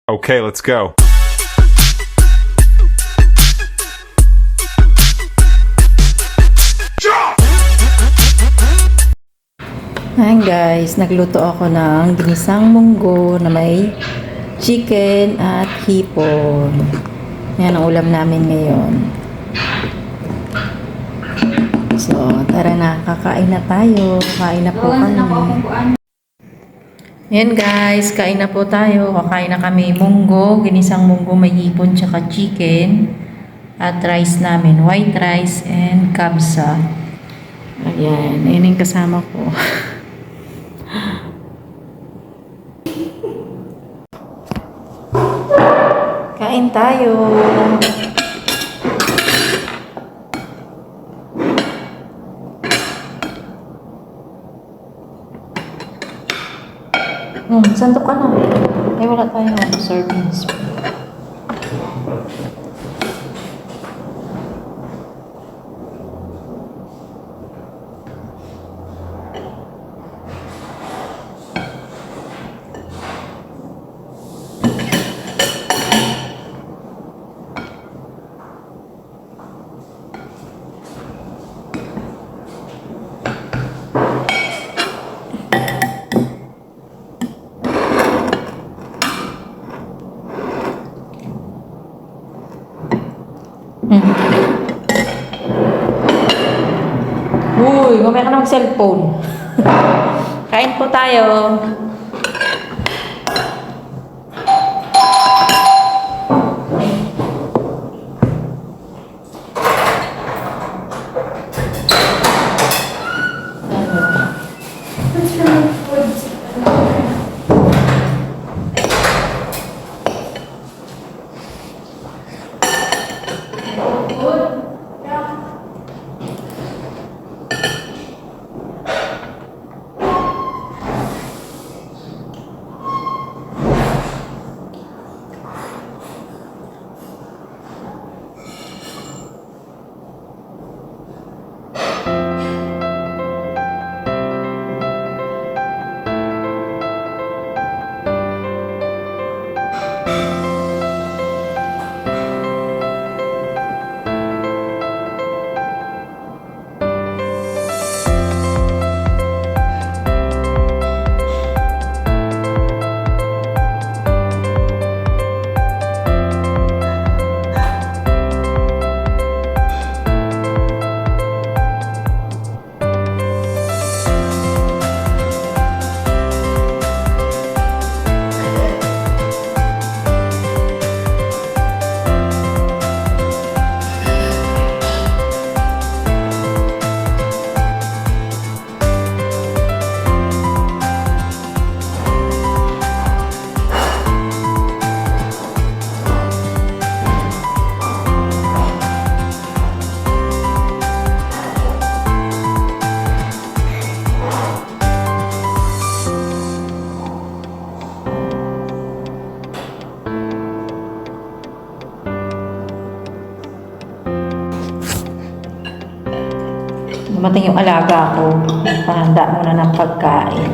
Okay, let's go. Ayan guys, nagluto ako ng ginisang munggo na may chicken at hipon. Yan ang ulam namin ngayon. So, tara na, kakain na tayo. Kain na po kami. Ayan guys, kain na po tayo. Kakain na kami munggo, ginisang munggo may hipon tsaka chicken. At rice namin, white rice and kabsa. Ayan, ayan yung kasama ko. Kain tayo. Sandok ka na. Ay, wala tayong sardines. Uy, mamaya ka na mag-cellphone. Kain po tayo. Dumating yung alaga ko. Pahanda muna ng pagkain.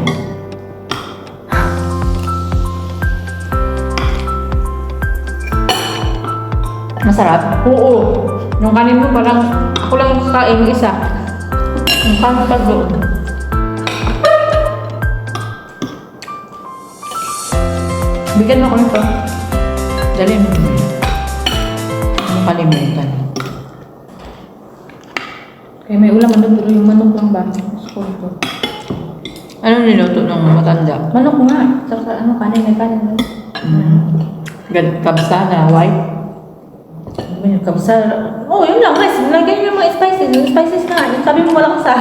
Masarap? Oo. Yung kanin mo parang ako lang kain yung isa. Yung kanin pa doon. Bigyan mo ko nito. Dali mo. Ano kalimutan? Kaya may ulam ano pero yung manok lang ba? School ko. Ano niluto ng matanda? Manok nga. Saka ano kanin may kanin. Kabsa na white. Ano yung kabsa? Oh, yun lang. Rice. Lagyan niyo yung mga spices. Yung spices na. Yung sabi mo walang sa.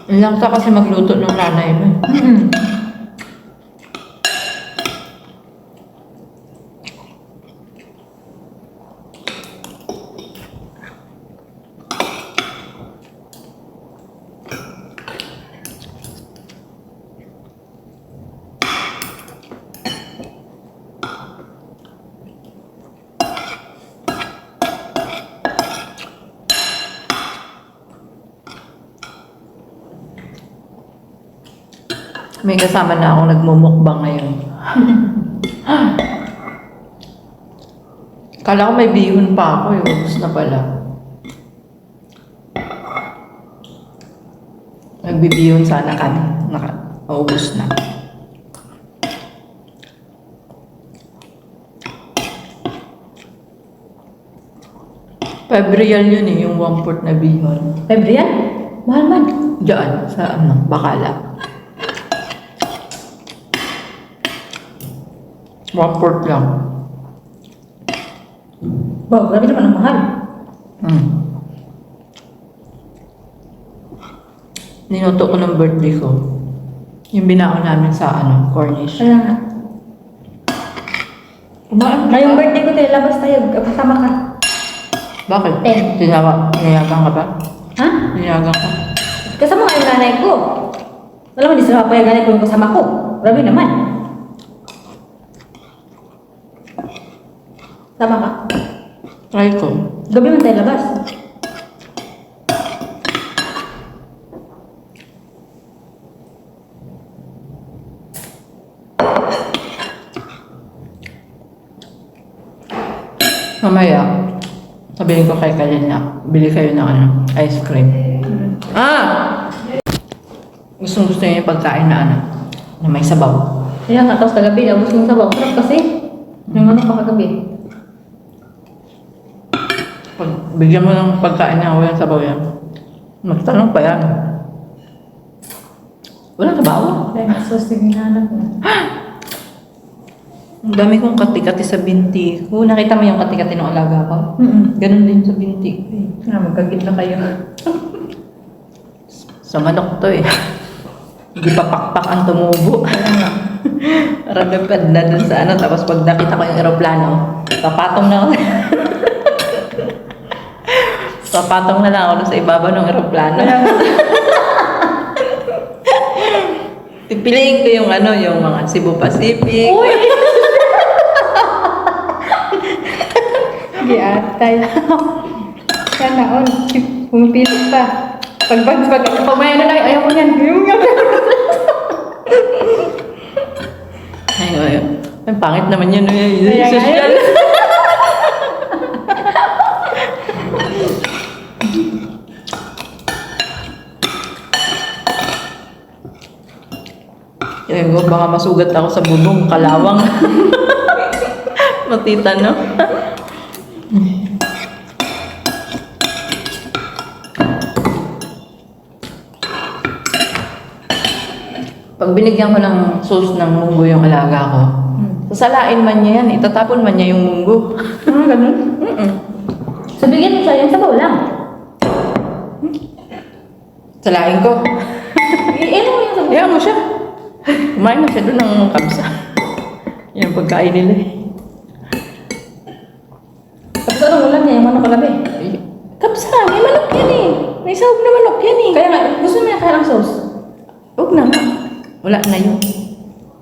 Ilang sa kasi magluto ng nanay mo. May kasama na akong nagmumukbang ngayon. Kala ko may bihon pa ako, ubus na pala. Nagbibihon sana kami. Ubus na. Real yun eh, yung 1/4 na bihon. Febrian? Mahal man. Diyan, sa Bacala. 1/4 lang. Wow, grabe naman ang mahal. Niluto ko ng birthday ko. Yung binako namin sa Cornish. Kaya nga. Kumaan Ngayong birthday ko tayo, labas tayo. Kasama ka. Bakit? 10. Tinayagan ka ba? Ha? Tinayagan ka? Kasama nga yung nanay ko. Alam mo, di sila papayagan ko yung kasama ko. Grabe naman. Sama ka. Try ko. Gabi man tayo labas. Mamaya, sabihin ko kay Kalina, bili kayo ng ice cream. Gusto niya yung pagkain na may sabaw. Kaya nga, tapos kagabi, labos yung sabaw. Sarap kasi. Yung pa kagabi. Pag bigyan mo ng pagkain na walang sabaw yan, magtanong pa yan. Walang sabaw. Kaya nga, sus, yung hinahanap mo. Ang dami kong kati-kati sa binti ko. Nakita mo yung kati-kati ng alaga ko? Ganon din sa binti ko eh. Magkagit na kayo. Sa manok to eh. Hindi pa pakpak ang tumubo. Ragapad na dun sa tapos pag nakita ko yung aeroplano, papatong na ako. Papatong na lang ako dun sa ibabaw ng aeroplano. Pipiliin ko yung yung mga Cebu Pacific. Uy! Hindi atay. Sana all. Pumipili pa. Pag pamaya na lang, ayaw ko yan. Ayun. Ang pangit naman yun. Kaya Social. Ayun ko, baka masugat ako sa bubong, kalawang. Matita, no? Pag binigyan ko ng sauce ng munggo yung alaga ko, sasalain man niya yan, itatapon man niya yung munggo. Ganun? So, bigyan mo siya yan, sabaw lang. Salain ko. Iinom mo yung sabaw. Kaya mo siya. Kumain na siya doon ng kabsa. Yan ang pagkain nila eh. Tapos anong ulam niya, yung manok kalabi? Kabsa, may manok yan eh. May sahog na manok yan eh. Kaya nga, gusto mo na kaya ng sauce? Huwag na nga. Wala na yun.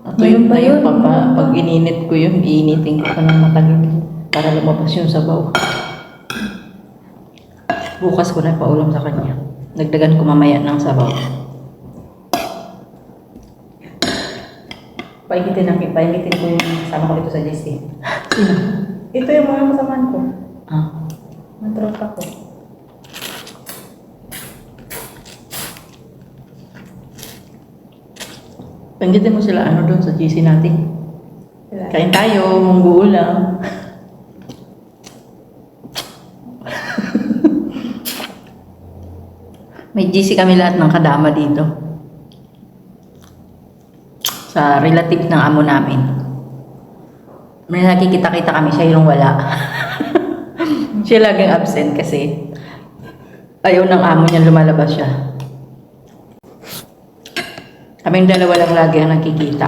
At Mayroon yun pa na yun. yun. Pag ininit ko yun, iinitin ko pa ng matagal para lumabas yung sabaw. Bukas ko na paulam sa kanya. Dagdagan ko mamaya ng sabaw. Paingitin ko yung kasama ko dito sa JC. Sino? Ito yung mga kasamaan ko. Ah. Matropa ko. Panggitin mo sila doon sa GC natin. Sila. Kain tayo, munggo ulam. May GC kami lahat ng kadama dito. Sa relative ng amo namin. May nakikita-kita kami, siya yung wala. Siya laging absent kasi ayaw ng amo niya lumalabas siya. Kaming dalawa lang lagi ang nakikita.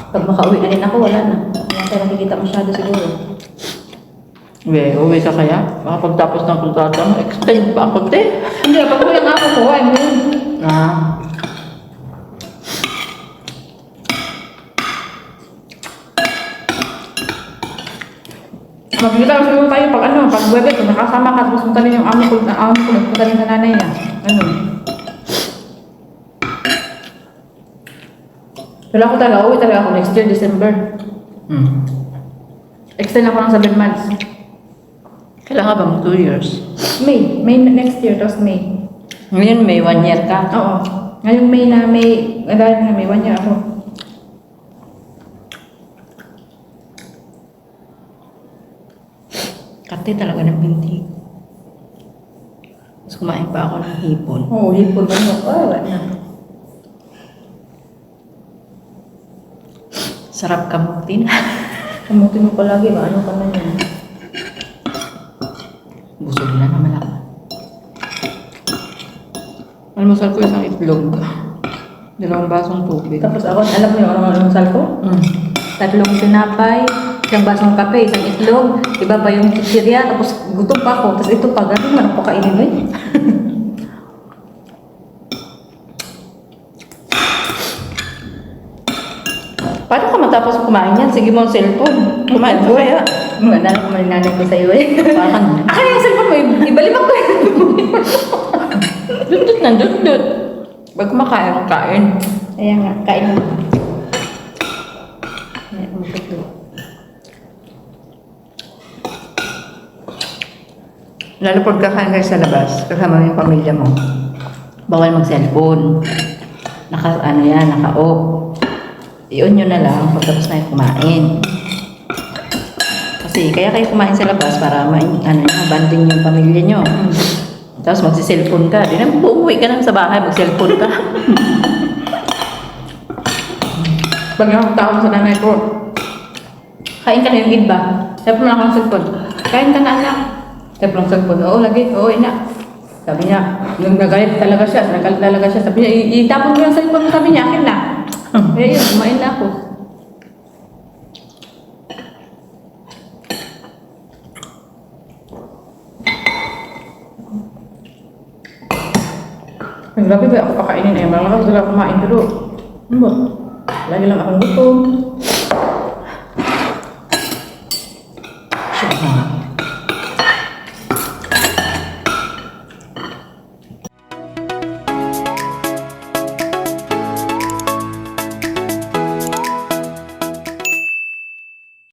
Pag makauwi na rin ako, wala na. Wala tayo nakikita masyado siguro. Uwi ka kaya? Baka pagtapos ng kontrata mo, extend pa ako, te. Hindi, pag uwi lang ako ko, ay mo yun. Magkita lang siguro tayo pag webet, kung nakasama ka, tapos punta rin yung amo ko, nagpunta rin sa nanay niya. Wala ako talaga, uwi talaga ako next year, December. Hmm. Extend ako ng 7 months. Kailangan ba mag 2 years? May next year, tapos May. Ngayon may 1 year ka. Oo. Ngayong May na may 1 year ako. Karte talaga ng binti. Tapos kumain pa ako ng hipon. Oo, hipon ba mo? Oh, wala na. Sarap kamutin. Kamutin mo palagi ba? Ano ka man yan? Busog na naman ako. Almusal ko isang itlog. 2 basong tubig. Tapos ako, alam mo yung ano masal ko? 3 tinapay, 1 basong kape, 1 itlog, iba pa yung chichirya, tapos gutom pa ako, tapos ito pa, gano'n man ako kainin mo eh. Paano ka matapos kumain yan? Sige mo ang cellphone. Kumain ka kaya? Wala na kung malinanay ko sa'yo eh. Parang Akin yung cellphone mo, ibalibak ko yun. dundot na dundot. Pag kumakain, kain. Ayan nga, kain mo. Ayan, umusok ko. Lalo pag kakain kayo sa labas, kasama mo yung pamilya mo. Bawal mag-cellphone. Naka-off. I-on nyo na lang pagkatapos na yung kumain. Kasi kaya kayo kumain sa labas para banding yung pamilya nyo. Tapos magsi-cellphone ka. Di naman uuwi ka lang sa bahay, mag-cellphone ka. Pag ako tawag sa nanay ko, kain ka na yung iba. Sabi mo na akong cellphone. Kain ka na anak. Sabi mo ng cellphone. Oo, lagi. Oo, ina. Sabi niya, nung nagalit talaga siya, sabi niya, itapon mo yung cellphone mo, sabi niya, akin na. Eh, yun, kumain na ako. Ang grabe ba ako pakainin eh, malakas sila kumain pero, ano ba? Lagi lang akong gutom.